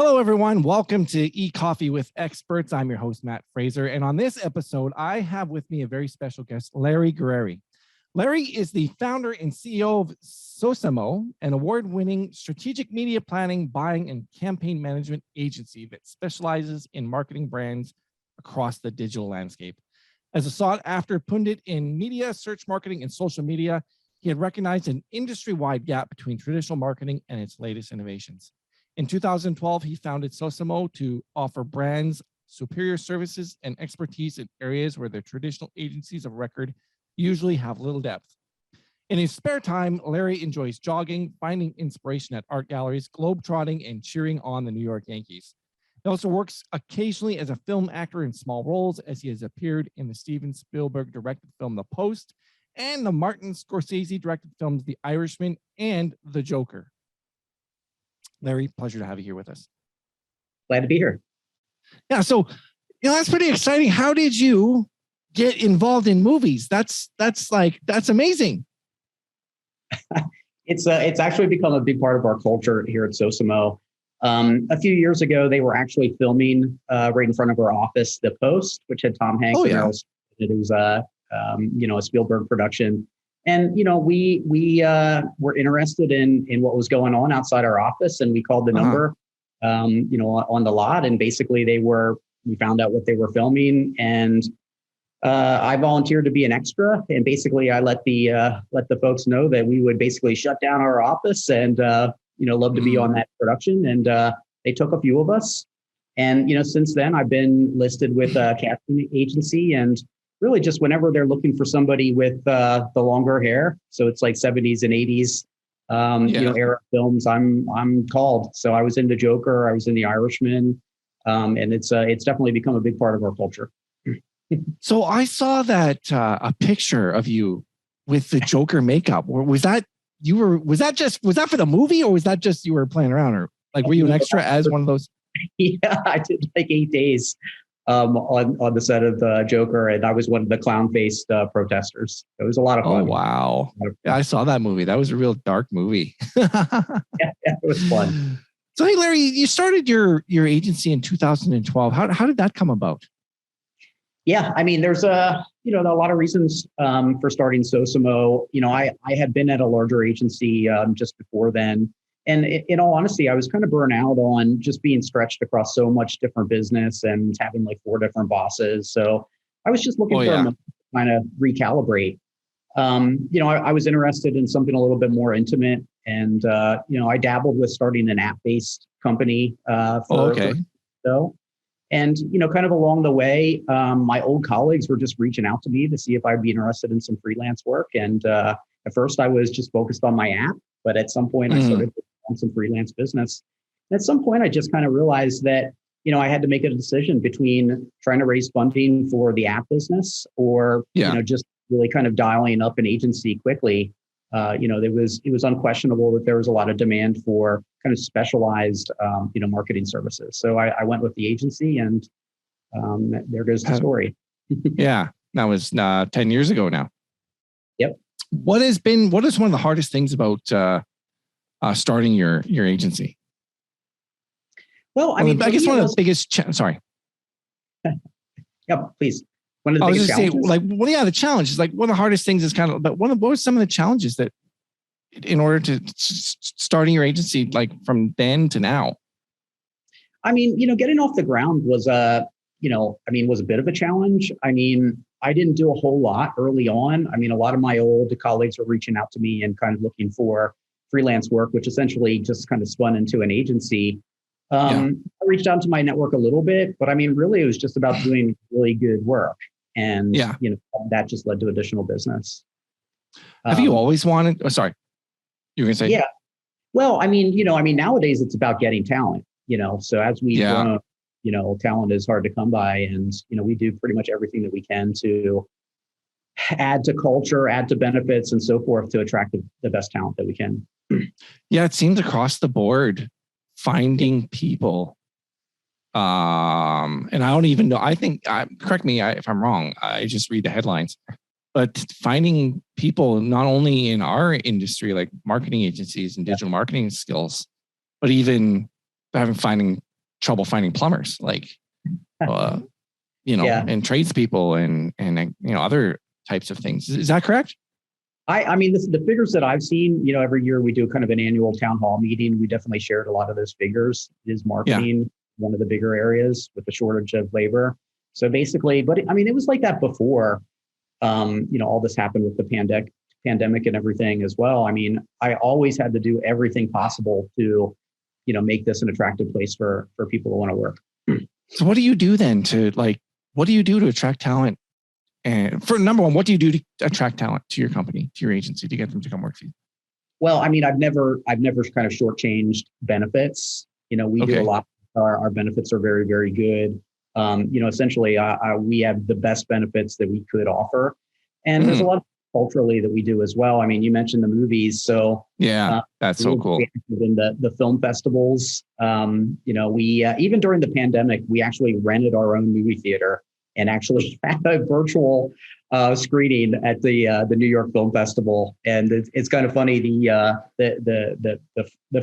Hello, everyone. Welcome to Ecoffee with Experts. I'm your host, Matt Fraser. And on this episode, I have with me a very special guest, Larry Gurreri. Larry is the founder and CEO of Sosemo, an award-winning strategic media planning, buying, and campaign management agency that specializes in marketing brands across the digital landscape. As a sought-after pundit in media, search marketing, and social media, he had recognized an industry-wide gap between traditional marketing and its latest innovations. In 2012, he founded Sosemo to offer brands superior services and expertise in areas where their traditional agencies of record usually have little depth. In his spare time, Larry enjoys jogging, finding inspiration at art galleries, globetrotting, and cheering on the New York Yankees. He also works occasionally as a film actor in small roles, as he has appeared in the Steven Spielberg directed film The Post and the Martin Scorsese directed films The Irishman and The Joker. Larry, pleasure to have you here with us. Glad to be here. Yeah, so that's pretty exciting. How did you get involved in movies? That's amazing. It's actually become a big part of our culture here at Sosemo. A few years ago, they were actually filming right in front of our office, The Post, which had Tom Hanks and Meryl Streep. It was a Spielberg production. And, we were interested in what was going on outside our office, and we called the number, on the lot. And basically we found out what they were filming, and I volunteered to be an extra. And basically I let the folks know that we would basically shut down our office and, love to be on that production. And they took a few of us. And, since then I've been listed with a casting agency, and really just whenever they're looking for somebody with the longer hair, so it's like 70s and 80s, era films, I'm called. So I was in The Joker, I was in The Irishman, and it's definitely become a big part of our culture. So I saw that a picture of you with the Joker makeup. Was that for the movie, or was that just you were playing around, or like were you an extra as one of those? Yeah, I did like 8 days. On the set of The Joker, and I was one of the clown-faced protesters. It was a lot of fun. Oh, wow. Yeah, I saw that movie. That was a real dark movie. Yeah, it was fun. So, hey, Larry, you started your agency in 2012. How did that come about? Yeah, I mean, there's a lot of reasons for starting Sosemo. I had been at a larger agency just before then. And in all honesty, I was kind of burnt out on just being stretched across so much different business and having like 4 different bosses. So I was just looking for a moment to kind of recalibrate. I was interested in something a little bit more intimate. And, I dabbled with starting an app-based company. And, kind of along the way, my old colleagues were just reaching out to me to see if I'd be interested in some freelance work. And at first I was just focused on my app, but at some point I started on some freelance business. And at some point I just kind of realized that, I had to make a decision between trying to raise funding for the app business or, just really kind of dialing up an agency quickly. It was unquestionable that there was a lot of demand for kind of specialized, marketing services. So I went with the agency, and there goes the story. Yeah, that was 10 years ago now. Yep. What is one of the hardest things about starting your agency? Well, I mean, I guess one of the biggest. Sorry. Yeah, please. One of the biggest challenges. The challenge is like one of the hardest things is kind of. But what were some of the challenges that, in order to starting your agency, like from then to now? I mean, getting off the ground was a bit of a challenge. I mean, I didn't do a whole lot early on. I mean, a lot of my old colleagues were reaching out to me and kind of looking for freelance work, which essentially just kind of spun into an agency. I reached out to my network a little bit, but I mean, really, it was just about doing really good work. And, that just led to additional business. Have you always wanted, sorry, you were going to say? Yeah. Well, I mean, nowadays it's about getting talent, so as we grow, talent is hard to come by, and, we do pretty much everything that we can to add to culture, add to benefits and so forth to attract the best talent that we can. Yeah. It seems across the board, finding people. And I don't even know, I think, correct me if I'm wrong. I just read the headlines, but finding people not only in our industry, like marketing agencies and digital marketing skills, but even finding trouble finding plumbers, like, and tradespeople and other types of things. Is that correct? I mean, the figures that I've seen, every year we do kind of an annual town hall meeting. We definitely shared a lot of those figures. Is marketing one of the bigger areas with the shortage of labor? So basically, but I mean, it was like that before, all this happened with the pandemic and everything as well. I mean, I always had to do everything possible to, make this an attractive place for people who want to work. So what do you do then what do you do to attract talent? And for number one, what do you do to attract talent to your company, to your agency, to get them to come work for you? Well, I mean, I've never kind of shortchanged benefits. We do a lot. Our benefits are very, very good. Essentially, we have the best benefits that we could offer, and there's a lot culturally that we do as well. I mean, you mentioned the movies, so that's so cool. In the film festivals, we even during the pandemic, we actually rented our own movie theater and actually had a virtual screening at the New York Film Festival. And it's kind of funny. The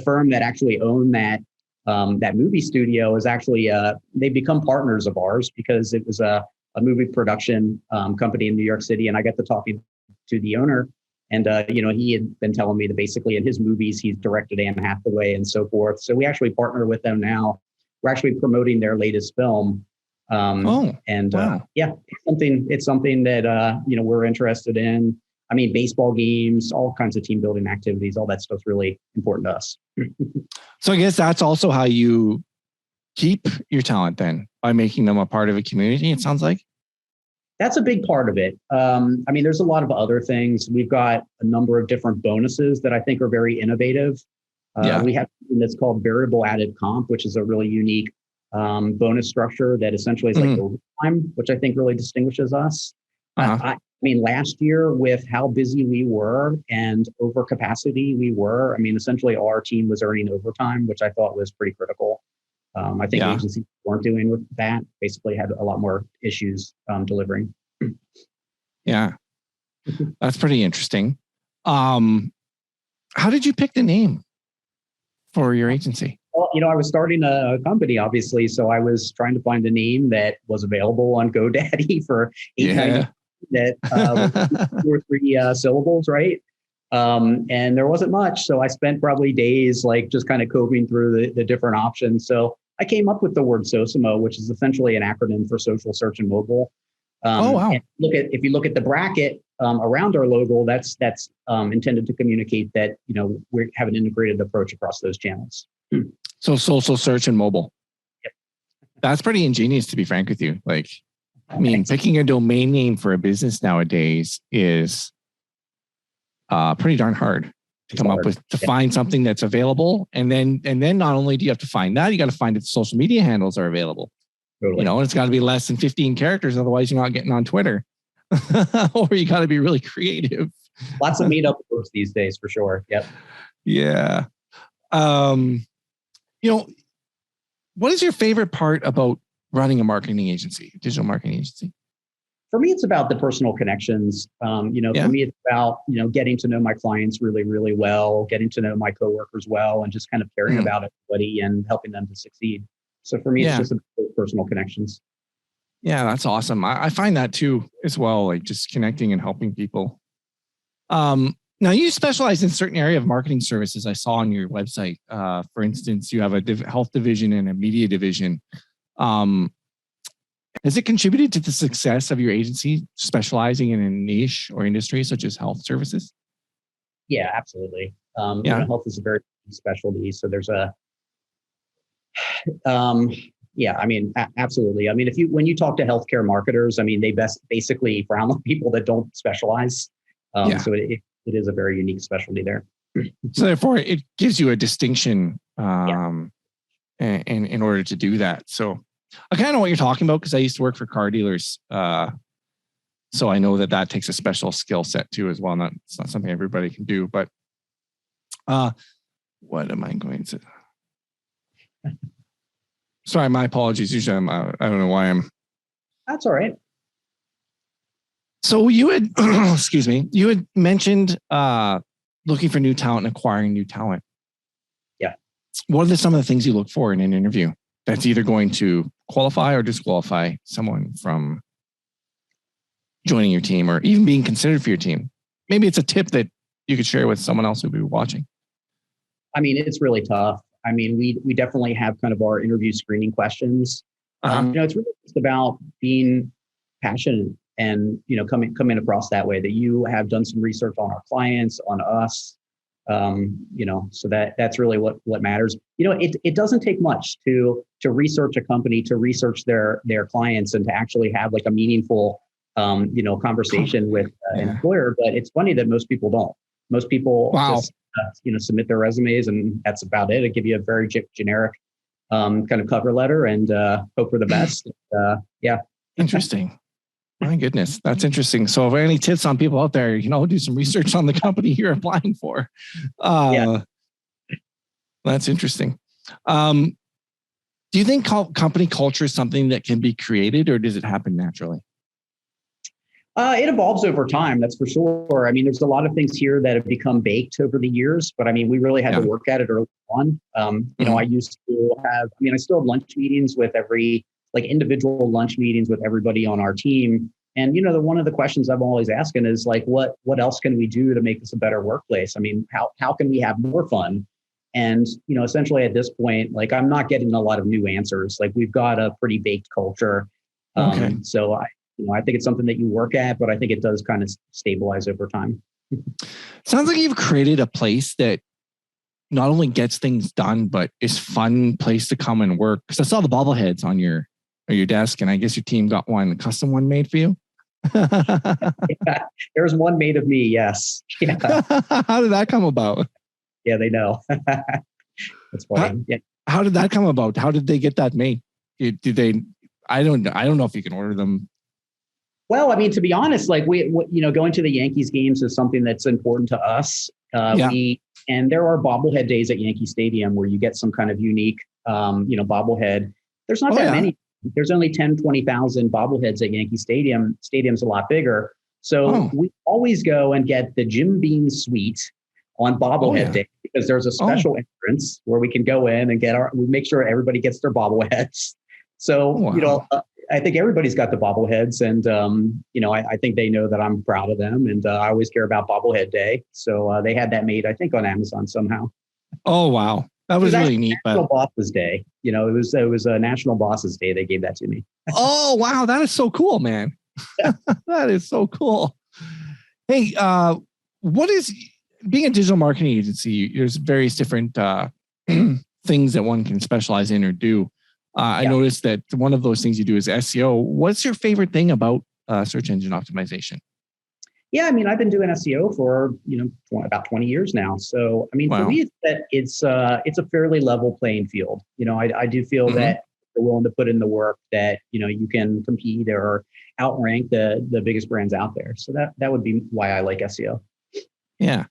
firm that actually owned that movie studio is actually they become partners of ours because it was a movie production company in New York City, and I got to talking to the owner, and he had been telling me that basically in his movies he's directed Anne Hathaway and so forth. So we actually partner with them now. We're actually promoting their latest film. It's something that we're interested in. I mean, baseball games, all kinds of team building activities, all that stuff's really important to us. So I guess that's also how you keep your talent then, by making them a part of a community, it sounds like. That's a big part of it. I mean, there's a lot of other things. We've got a number of different bonuses that I think are very innovative. We have something that's called variable added comp, which is a really unique bonus structure that essentially is like overtime, which I think really distinguishes us. I mean, last year with how busy we were and over capacity we were, I mean, essentially our team was earning overtime, which I thought was pretty critical. I think agencies weren't doing with that, basically had a lot more issues delivering. Yeah, that's pretty interesting. How did you pick the name for your agency? Well, I was starting a company, obviously, so I was trying to find a name that was available on GoDaddy for $8.99 that was 2 or 3 syllables, right? And there wasn't much, so I spent probably days just kind of combing through the different options. So I came up with the word Sosemo, which is essentially an acronym for social, search, and mobile. And if you look at the bracket around our logo, that's intended to communicate that we have an integrated approach across those channels. So social, search, and mobile. Yep. That's pretty ingenious, to be frank with you. Picking a domain name for a business nowadays is pretty darn hard to come up with, to find something that's available. And then not only do you have to find that, you got to find if the social media handles are available. Totally. And it's got to be less than 15 characters. Otherwise you're not getting on Twitter. Or you got to be really creative. Lots of meetup groups these days for sure. Yep. Yeah. What is your favorite part about running a marketing agency, digital marketing agency? For me, it's about the personal connections. For me, it's about, getting to know my clients really, really well, getting to know my coworkers well, and just kind of caring about everybody and helping them to succeed. So for me, it's just about personal connections. Yeah, that's awesome. I find that too as well, just connecting and helping people. Now you specialize in certain area of marketing services. I saw on your website, for instance, you have a health division and a media division. Has it contributed to the success of your agency specializing in a niche or industry such as health services? Yeah, absolutely. Health is a very specialty. So there's absolutely. I mean, when you talk to healthcare marketers, I mean, they basically frown on people that don't specialize. So it is a very unique specialty there. So therefore, it gives you a distinction in order to do that. So I kind of know what you're talking about because I used to work for car dealers. So I know that takes a special skill set too as well. It's not something everybody can do, but what am I going to... Sorry, my apologies. Usually I don't know why I'm... That's all right. So you had, excuse me, you had mentioned looking for new talent and acquiring new talent. Yeah. What are some of the things you look for in an interview? that's either going to qualify or disqualify someone from joining your team or even being considered for your team? Maybe it's a tip that you could share with someone else who'd be watching. I mean, it's really tough. I mean, we definitely have kind of our interview screening questions. It's really just about being passionate and, coming across that way, that you have done some research on our clients, on us, so that's really what matters. It doesn't take much to research a company, to research their clients, and to actually have like a meaningful, conversation with an employer. But it's funny that most people don't. Most people just, submit their resumes, and that's about it. It give you a very generic kind of cover letter and hope for the best. Interesting. My goodness, that's interesting. So, if any tips on people out there, do some research on the company you're applying for. That's interesting. Do you think company culture is something that can be created, or does it happen naturally? It evolves over time, that's for sure. I mean, there's a lot of things here that have become baked over the years, but I mean, we really had to work at it early on. I used to have, I still have lunch meetings with individual lunch meetings with everybody on our team. And, one of the questions I'm always asking is like, what else can we do to make this a better workplace? I mean, how can we have more fun? And, essentially at this point, like, I'm not getting a lot of new answers. Like, we've got a pretty baked culture. So I think it's something that you work at, but I think it does kind of stabilize over time. Sounds like you've created a place that not only gets things done, but is fun place to come and work. Because I saw the bobbleheads on your desk, and I guess your team got a custom one made for you. There's one made of me. Yes. Yeah. How did that come about? Yeah, they know. That's funny. How did that come about? How did they get that made? Did they? I don't know if you can order them. Well, I mean, to be honest, like going to the Yankees games is something that's important to us. And there are bobblehead days at Yankee Stadium where you get some kind of unique, bobblehead. There's not that many. There's only 10, 20,000 bobbleheads at Yankee Stadium. Stadium's a lot bigger. So we always go and get the Jim Beam suite on bobblehead day, because there's a special entrance where we can go in and we make sure everybody gets their bobbleheads. So, I think everybody's got the bobbleheads, and, I think they know that I'm proud of them, and I always care about bobblehead day. So they had that made, I think, on Amazon somehow. Oh, wow. That was really neat. National Bosses Day. It was a National Bosses Day. They gave that to me. Oh, wow. That is so cool, man. That is so cool. Hey, what is being a digital marketing agency? There's various different things that one can specialize in or do. I noticed that one of those things you do is SEO. What's your favorite thing about search engine optimization? Yeah, I mean, I've been doing SEO for about 20 years now. So, I mean, for me, it's a fairly level playing field. I do feel that you're willing to put in the work, that you can compete or outrank the biggest brands out there. So that would be why I like SEO. Yeah.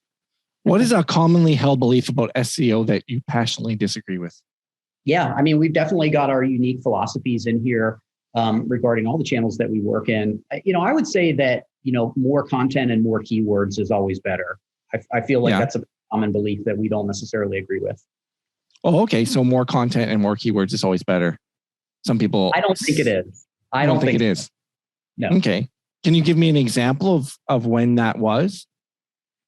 What is a commonly held belief about SEO that you passionately disagree with? Yeah, I mean, we've definitely got our unique philosophies in here regarding all the channels that we work in. I would say that, more content and more keywords is always better. I feel like that's a common belief that we don't necessarily agree with. Oh, okay. So more content and more keywords is always better. Some people... I don't think it is. I don't think it is. No. Okay. Can you give me an example of when that was?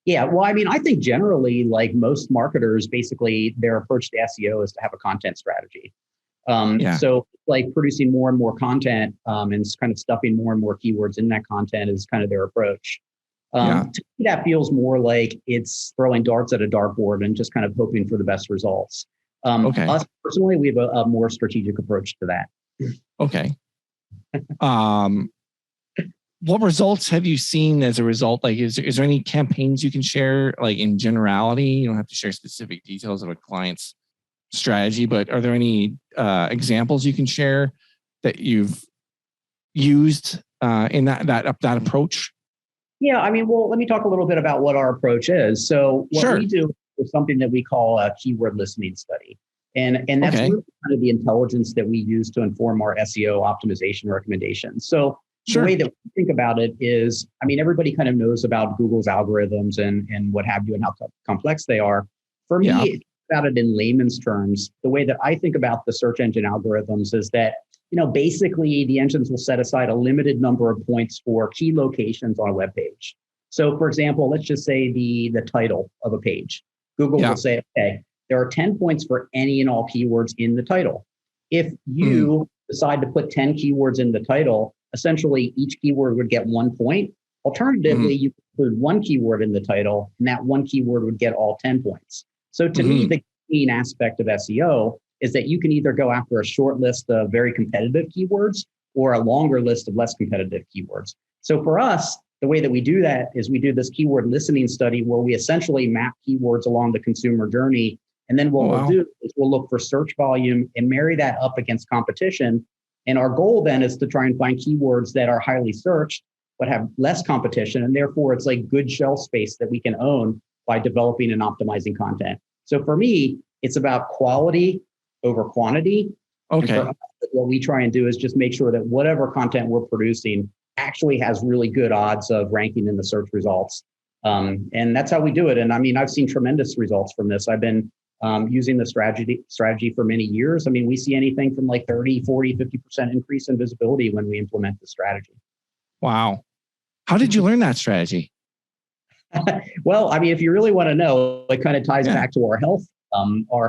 Yeah, well, I mean, I think generally, like most marketers, basically their approach to SEO is to have a content strategy. So like producing more and more content and kind of stuffing more and more keywords in that content is kind of their approach. To me, that feels more like it's throwing darts at a dartboard and just kind of hoping for the best results. Us personally, we have a more strategic approach to that. Okay. What results have you seen as a result? Like, is there any campaigns you can share, like in generality? You don't have to share specific details of a client's strategy, but are there any examples you can share that you've used in that approach? Yeah, I mean, well, let me talk a little bit about what our approach is. So what we do is something that we call a keyword listening study. And that's really kind of the intelligence that we use to inform our SEO optimization recommendations. So the way that we think about it is, I mean, everybody kind of knows about Google's algorithms and what have you and how complex they are. For me, about it in layman's terms, the way that I think about the search engine algorithms is that, basically the engines will set aside a limited number of points for key locations on a web page. So for example, let's just say the title of a page. Google will say, okay, there are 10 points for any and all keywords in the title. If you decide to put 10 keywords in the title, essentially each keyword would get 1 point. Alternatively, you include one keyword in the title, and that one keyword would get all 10 points. So to me, the key aspect of SEO is that you can either go after a short list of very competitive keywords or a longer list of less competitive keywords. So for us, the way that we do that is we do this keyword listening study where we essentially map keywords along the consumer journey. And then what we'll do is we'll look for search volume and marry that up against competition. And our goal then is to try and find keywords that are highly searched, but have less competition. And therefore, it's like good shelf space that we can own by developing and optimizing content. So for me, it's about quality over quantity. Okay. And for us, what we try and do is just make sure that whatever content we're producing actually has really good odds of ranking in the search results. And that's how we do it. And I mean, I've seen tremendous results from this. I've been using the strategy for many years. I mean, we see anything from like 30, 40, 50% increase in visibility when we implement the strategy. Wow. How did you learn that strategy? Well, I mean, if you really want to know, it kind of ties back to our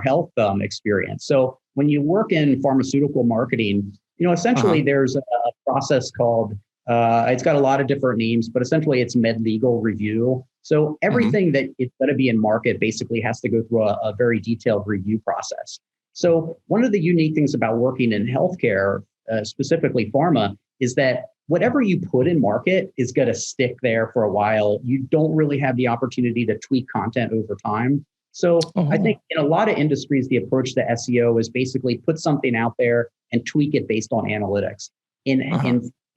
health experience. So when you work in pharmaceutical marketing, essentially there's a process called, it's got a lot of different names, but essentially it's MedLegal review. So everything that it's going to be in market basically has to go through a very detailed review process. So one of the unique things about working in healthcare, specifically pharma, is that whatever you put in market is going to stick there for a while. You don't really have the opportunity to tweak content over time. So I think in a lot of industries, the approach to SEO is basically put something out there and tweak it based on analytics. In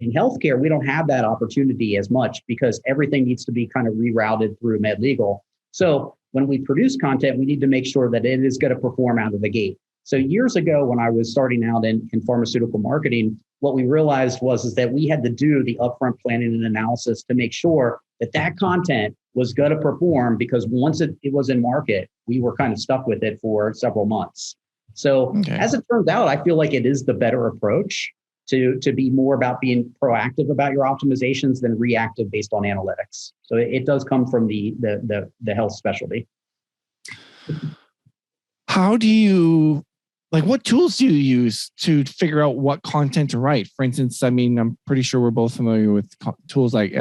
healthcare, we don't have that opportunity as much because everything needs to be kind of rerouted through MedLegal. So when we produce content, we need to make sure that it is going to perform out of the gate. So years ago, when I was starting out in pharmaceutical marketing, what we realized is that we had to do the upfront planning and analysis to make sure that content was going to perform, because once it was in market, we were kind of stuck with it for several months. So as it turns out, I feel like it is the better approach to be more about being proactive about your optimizations than reactive based on analytics. So it does come from the health specialty. How do you, what tools do you use to figure out what content to write? For instance, I mean, I'm pretty sure we're both familiar with tools like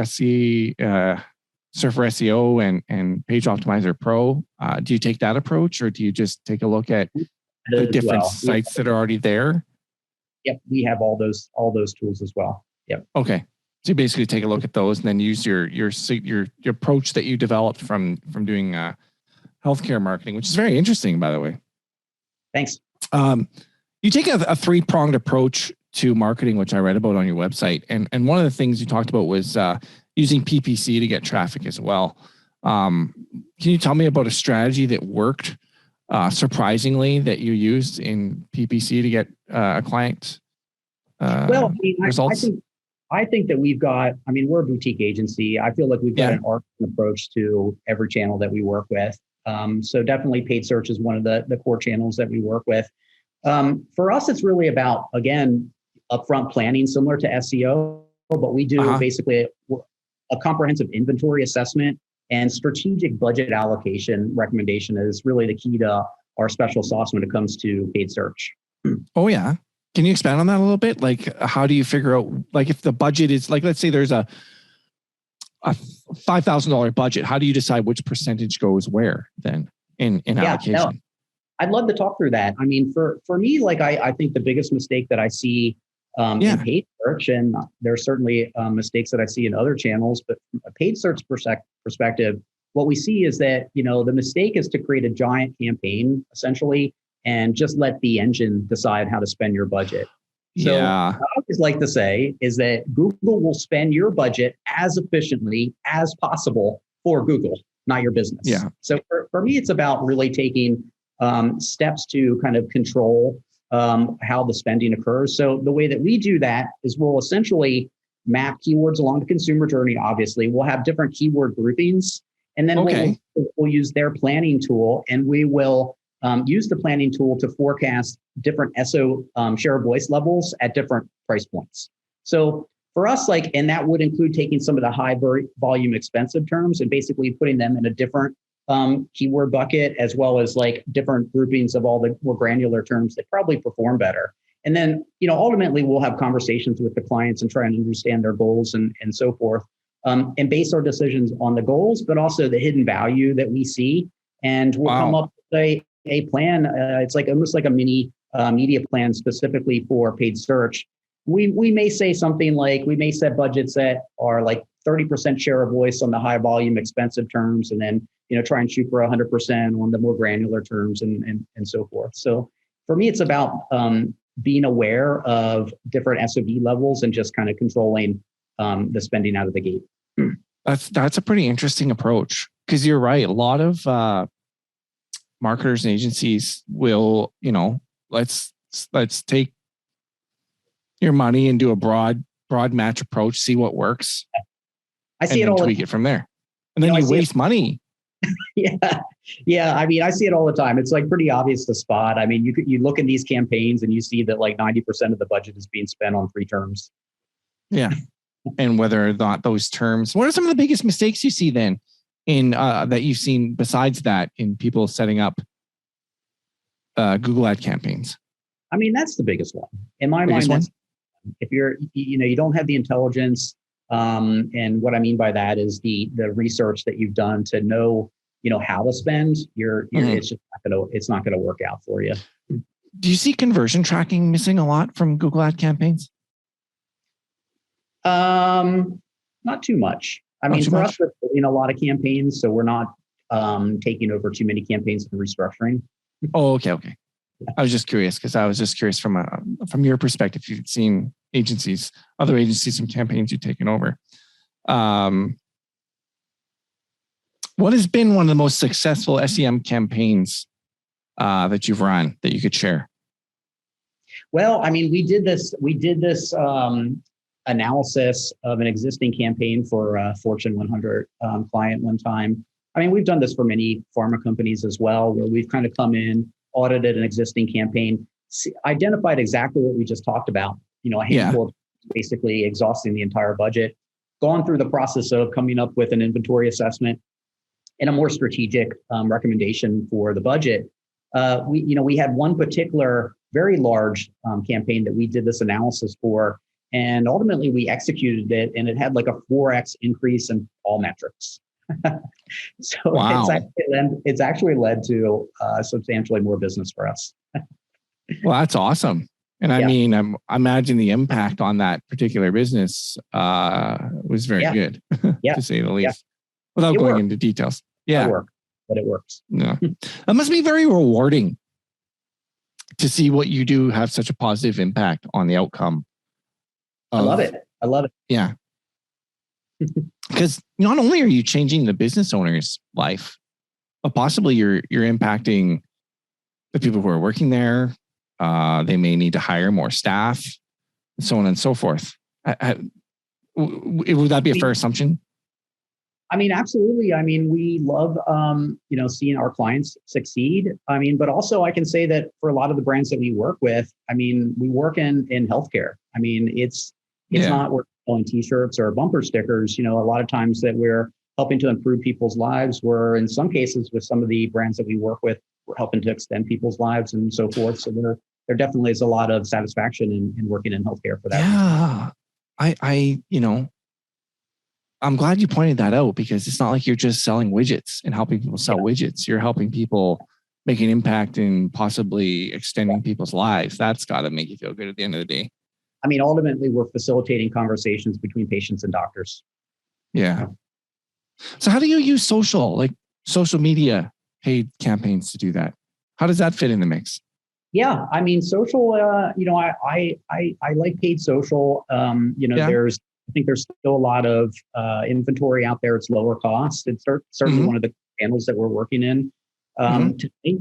Surfer SEO and Page Optimizer Pro. Do you take that approach, or do you just take a look at the different sites that are already there? Yep, we have all those tools as well. Yep. Okay, so you basically take a look at those and then use your approach that you developed from doing healthcare marketing, which is very interesting, by the way. Thanks. You take a three-pronged approach to marketing, which I read about on your website, and one of the things you talked about was using PPC to get traffic as well. Can you tell me about a strategy that worked surprisingly that you used in PPC to get a client results? I think that we've got, we're a boutique agency. I feel like we've got an arc approach to every channel that we work with. So definitely paid search is one of the core channels that we work with. For us, it's really about, again, upfront planning similar to SEO, but we do basically a comprehensive inventory assessment, and strategic budget allocation recommendation is really the key to our special sauce when it comes to paid search. Oh, yeah. Can you expand on that a little bit? How do you figure out, if the budget is, let's say there's a $5,000 budget, how do you decide which percentage goes where then in allocation? No, I'd love to talk through that. For me, I think the biggest mistake that I see in paid search, and there's certainly mistakes that I see in other channels, but from a paid search perspective, what we see is that, the mistake is to create a giant campaign, essentially, and just let the engine decide how to spend your budget. So what I always like to say is that Google will spend your budget as efficiently as possible for Google, not your business. Yeah. So for me, it's about really taking steps to kind of control how the spending occurs. So the way that we do that is we'll essentially map keywords along the consumer journey. Obviously, we'll have different keyword groupings, and then we'll use their planning tool, and we will use the planning tool to forecast different SO share of voice levels at different price points. So for us, and that would include taking some of the high volume expensive terms and basically putting them in a different keyword bucket, as well as different groupings of all the more granular terms that probably perform better. And then, ultimately we'll have conversations with the clients and try and understand their goals and so forth, and base our decisions on the goals, but also the hidden value that we see. And we'll come up with a plan. It's almost like a mini media plan specifically for paid search. We may say something like, we may set budgets that are 30% share of voice on the high volume expensive terms, and then try and shoot for 100% on the more granular terms and so forth. So for me, it's about being aware of different SOV levels and just kind of controlling the spending out of the gate. That's a pretty interesting approach, because you're right. A lot of marketers and agencies will, let's take your money and do a broad match approach, see what works. I see it all. Tweak it from there, and then you waste money. Yeah. I mean, I see it all the time. It's pretty obvious to spot. I mean, you look at these campaigns and you see that 90% of the budget is being spent on 3 terms. Yeah. And whether or not those terms, what are some of the biggest mistakes you see then in that you've seen besides that in people setting up Google ad campaigns? I mean, that's the biggest one in my mind. If you're, you don't have the intelligence, and what I mean by that is the research that you've done to know, how to spend. It's not gonna work out for you. Do you see conversion tracking missing a lot from Google ad campaigns? Not too much. I mean, for us, we're in a lot of campaigns, so we're not taking over too many campaigns and restructuring. Oh, okay. Yeah. I was just curious, because I was just curious from your perspective, if you've seen other agencies, some campaigns you've taken over. What has been one of the most successful SEM campaigns that you've run that you could share? Well, I mean, we did this analysis of an existing campaign for a Fortune 100 client one time. I mean, we've done this for many pharma companies as well, where we've kind of come in, audited an existing campaign, identified exactly what we just talked about, a handful of basically exhausting the entire budget, gone through the process of coming up with an inventory assessment and a more strategic recommendation for the budget. We had one particular very large campaign that we did this analysis for, and ultimately we executed it, and it had a 4x increase in all metrics. So it's actually led to substantially more business for us. Well, that's awesome. And I mean, I imagine the impact on that particular business was very good, to say the least, without going into details. Yeah. But it works. Yeah. That must be very rewarding to see what you do have such a positive impact on the outcome. I love it. Yeah. Because not only are you changing the business owner's life, but possibly you're impacting the people who are working there. They may need to hire more staff, and so on and so forth. Would that be a fair assumption? I mean, absolutely. I mean, we love, seeing our clients succeed. I mean, but also I can say that for a lot of the brands that we work with, I mean, we work in healthcare. I mean, it's not we're selling t-shirts or bumper stickers. A lot of times that we're helping to improve people's lives. We're in some cases with some of the brands that we work with, we're helping to extend people's lives and so forth. So there definitely is a lot of satisfaction in working in healthcare for that. Yeah, I'm glad you pointed that out, because it's not like you're just selling widgets and helping people sell widgets. You're helping people make an impact and possibly extending people's lives. That's got to make you feel good at the end of the day. I mean, ultimately, we're facilitating conversations between patients and doctors. Yeah. So how do you use social media paid campaigns to do that? How does that fit in the mix? Yeah, I mean, social, I like paid social. I think there's still a lot of inventory out there. It's lower cost. It's certainly one of the channels that we're working in today.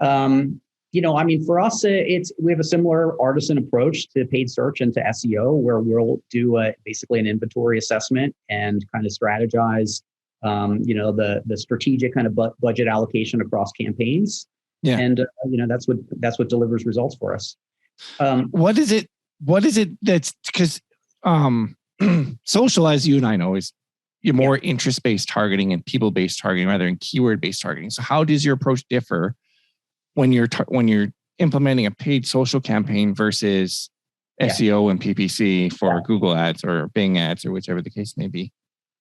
I mean, for us, we have a similar artisan approach to paid search and to SEO, where we'll do basically an inventory assessment and kind of strategize, the strategic kind of budget allocation across campaigns. Yeah. And that's what delivers results for us. What is it that's because social, as you and I know, is you're more interest-based targeting and people-based targeting rather than keyword-based targeting. So how does your approach differ when you're implementing a paid social campaign versus SEO and PPC for Google ads or Bing ads or whichever the case may be?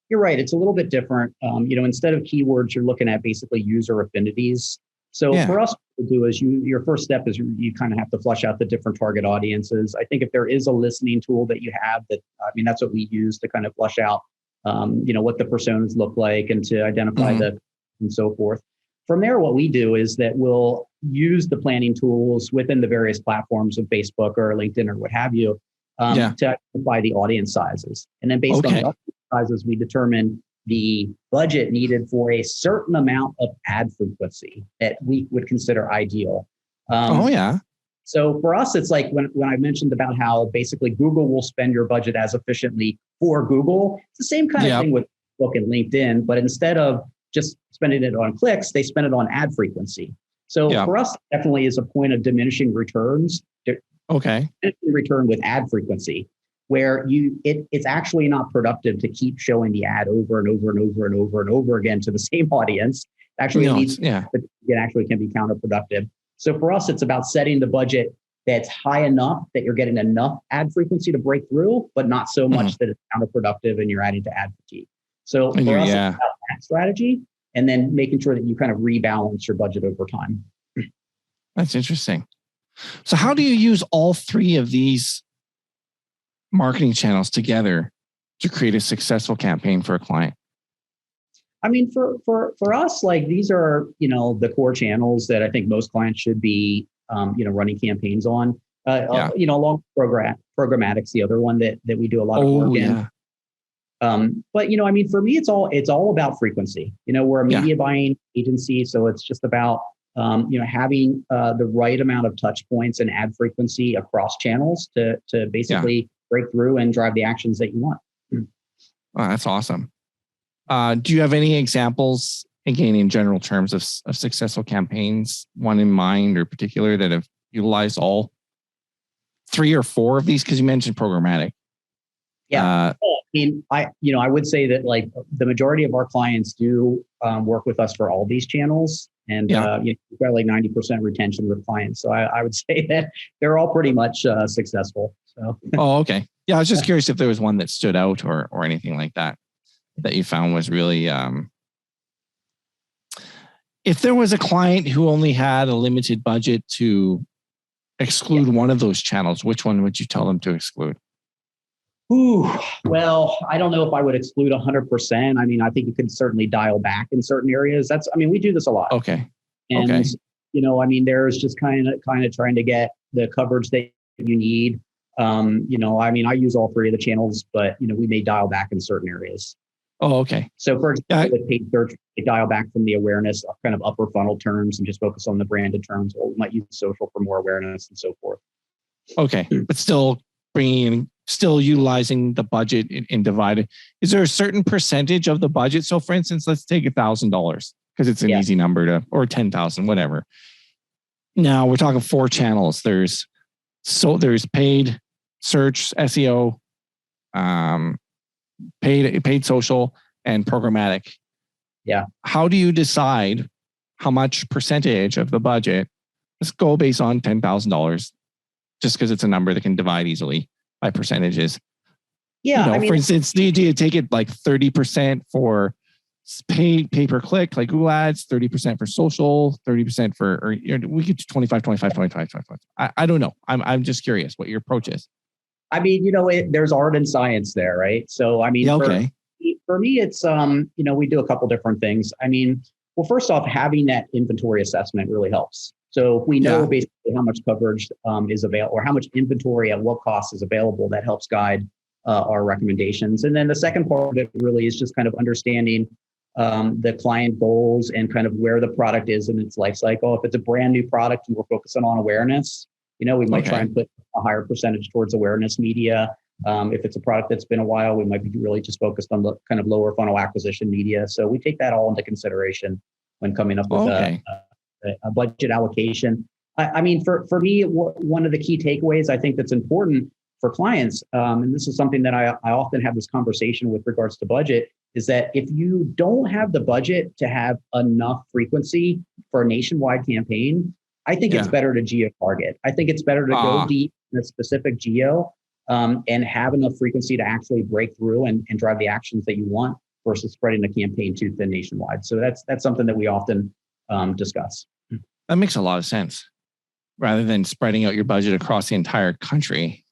You're right. It's a little bit different. Instead of keywords, you're looking at basically user affinities. So for us, what we do is your first step is you kind of have to flush out the different target audiences. I think if there is a listening tool that you have that's what we use to kind of flush out, what the personas look like and to identify and so forth. From there, what we do is that we'll use the planning tools within the various platforms of Facebook or LinkedIn or what have you to identify the audience sizes. And then based on the audience sizes, we determine the budget needed for a certain amount of ad frequency that we would consider ideal. So for us, it's like when I mentioned about how basically Google will spend your budget as efficiently for Google, it's the same kind of thing with Facebook and LinkedIn, but instead of just spending it on clicks, they spend it on ad frequency. So for us, definitely is a point of diminishing returns. Return with ad frequency, where it's actually not productive to keep showing the ad over and over and over and over and over again to the same audience. Actually, it actually can be counterproductive. So for us, it's about setting the budget that's high enough that you're getting enough ad frequency to break through, but not so much that it's counterproductive and you're adding to ad fatigue. So for us, it's about that strategy and then making sure that you kind of rebalance your budget over time. That's interesting. So how do you use all three of these marketing channels together to create a successful campaign for a client? I mean, for us, like these are, the core channels that I think most clients should be, running campaigns on. Along with programmatic's the other one that we do a lot of work in. But for me, it's all about frequency. We're a media buying agency, so it's just about having the right amount of touch points and ad frequency across channels to basically break through and drive the actions that you want. Oh, that's awesome. Do you have any examples, again, in general terms of successful campaigns, one in mind or particular that have utilized all three or four of these? Because you mentioned programmatic. I would say that like the majority of our clients do work with us for all these channels, and we've got like 90% retention with clients. So I would say that they're all pretty much successful. So. Oh, okay. Yeah, I was just curious if there was one that stood out or anything like that you found was really. If there was a client who only had a limited budget to exclude one of those channels, which one would you tell them to exclude? Well, I don't know if I would exclude 100%. I mean, I think you could certainly dial back in certain areas. We do this a lot. Okay. And, there's just kind of trying to get the coverage that you need. I use all three of the channels, but, we may dial back in certain areas. Oh, okay. So for example, with paid search, they dial back from the awareness of kind of upper funnel terms and just focus on the branded terms, or we might use social for more awareness and so forth. Okay. But still utilizing the budget and divided. Is there a certain percentage of the budget? So for instance, let's take $1,000 because it's an easy number or 10,000, whatever. Now we're talking 4 channels. There's paid search, SEO, paid social, and programmatic. Yeah. How do you decide how much percentage of the budget? Let's go based on $10,000, just because it's a number that can divide easily by percentages. Yeah. For instance, do you take it like 30% for pay per click, like Google ads, 30% for social, 30% for, we could do 25. I don't know. I'm just curious what your approach is. There's art and science there, right? So, for me, it's, we do a couple different things. Well, first off, having that inventory assessment really helps. So if we know basically how much coverage is available or how much inventory at what cost is available, that helps guide our recommendations. And then the second part of it really is just kind of understanding the client goals and kind of where the product is in its life cycle. If it's a brand new product and we're focusing on awareness, we might try and put a higher percentage towards awareness media. If it's a product that's been a while, we might be really just focused on the kind of lower funnel acquisition media. So we take that all into consideration when coming up with a budget allocation. I mean, for me, one of the key takeaways I think that's important for clients, and this is something that I often have this conversation with regards to budget, is that if you don't have the budget to have enough frequency for a nationwide campaign, I think it's better to geo target. I think it's better to go deep in a specific geo and have enough frequency to actually break through and drive the actions that you want versus spreading the campaign too thin nationwide. So that's something that we often discuss. That makes a lot of sense. Rather than spreading out your budget across the entire country,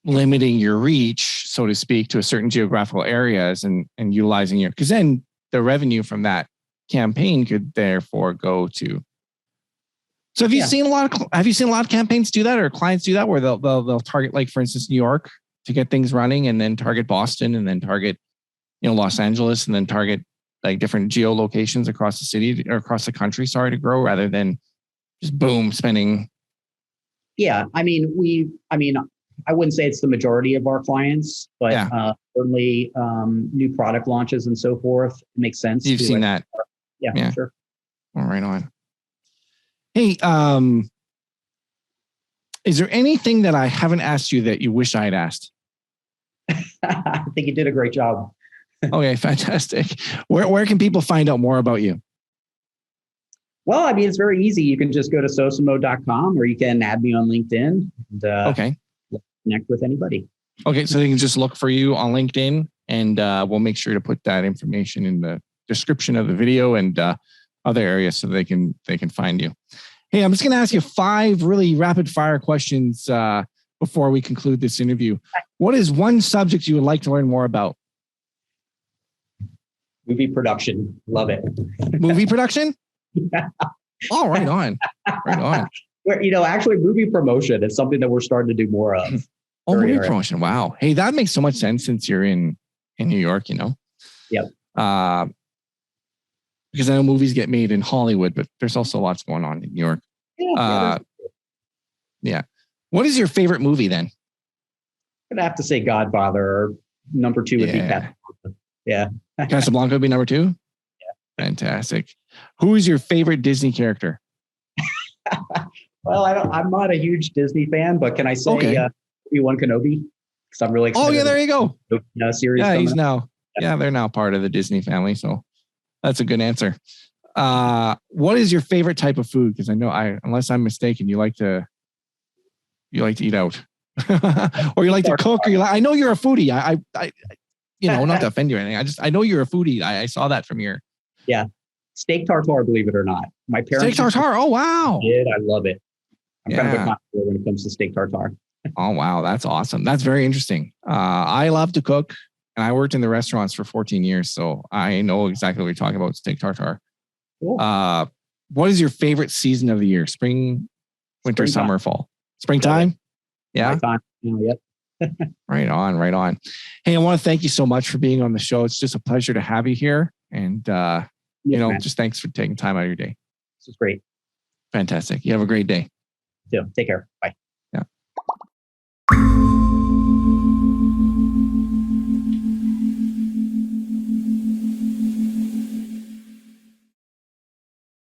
limiting your reach, so to speak, to a certain geographical areas and utilizing your, because then the revenue from that campaign could therefore go to. So have you seen a lot of campaigns do that, or clients do that, where they'll target, like, for instance, New York to get things running, and then target Boston, and then target, Los Angeles, and then target like different geolocations across the city or across the country, to grow, rather than just boom spending. Yeah, I mean, I wouldn't say it's the majority of our clients, but certainly new product launches and so forth, it makes sense. You've seen that. Yeah, sure. All right, on. Hey, is there anything that I haven't asked you that you wish I had asked? I think you did a great job. Okay, fantastic. Where can people find out more about you? Well, I mean, it's very easy. You can just go to sosemo.com, or you can add me on LinkedIn and connect with anybody. Okay, so they can just look for you on LinkedIn, and we'll make sure to put that information in the description of the video and other areas so they can find you. Hey, I'm just going to ask you 5 really rapid fire questions before we conclude this interview. What is one subject you would like to learn more about? Movie production. Love it. Movie production? Oh, right on. Right on. Actually, movie promotion is something that we're starting to do more of. Movie promotion. Wow. Hey, that makes so much sense since you're in New York, Yep. Because I know movies get made in Hollywood, but there's also lots going on in New York. Yeah. What is your favorite movie then? I'm going to have to say Godfather, or number 2 would be Casablanca. Yeah. Casablanca would be number 2? Yeah. Fantastic. Who is your favorite Disney character? Well, I'm not a huge Disney fan, but can I say Obi-Wan Kenobi? Because I'm really excited. Oh, yeah, there you go. Series. Yeah, he's now. Yeah, they're now part of the Disney family, so that's a good answer. What is your favorite type of food? Because I know, unless I'm mistaken, you like to eat out, or you like to cook, or I know you're a foodie. I not to offend you or anything. I know you're a foodie. I saw that from your. Yeah. Steak tartare, believe it or not. My parents. Steak tartare. Oh, wow. I love it. I'm kind of a connoisseur when it comes to steak tartare. Oh, wow. That's awesome. That's very interesting. I love to cook, and I worked in the restaurants for 14 years. So I know exactly what you're talking about, steak tartare. Cool. What is your favorite season of the year? Spring, winter, summer, fall? Springtime? Yeah. Yep. Right on, right on. Hey, I want to thank you so much for being on the show. It's just a pleasure to have you here. And, just thanks for taking time out of your day. This is great. Fantastic. You have a great day. Take care. Bye. Yeah.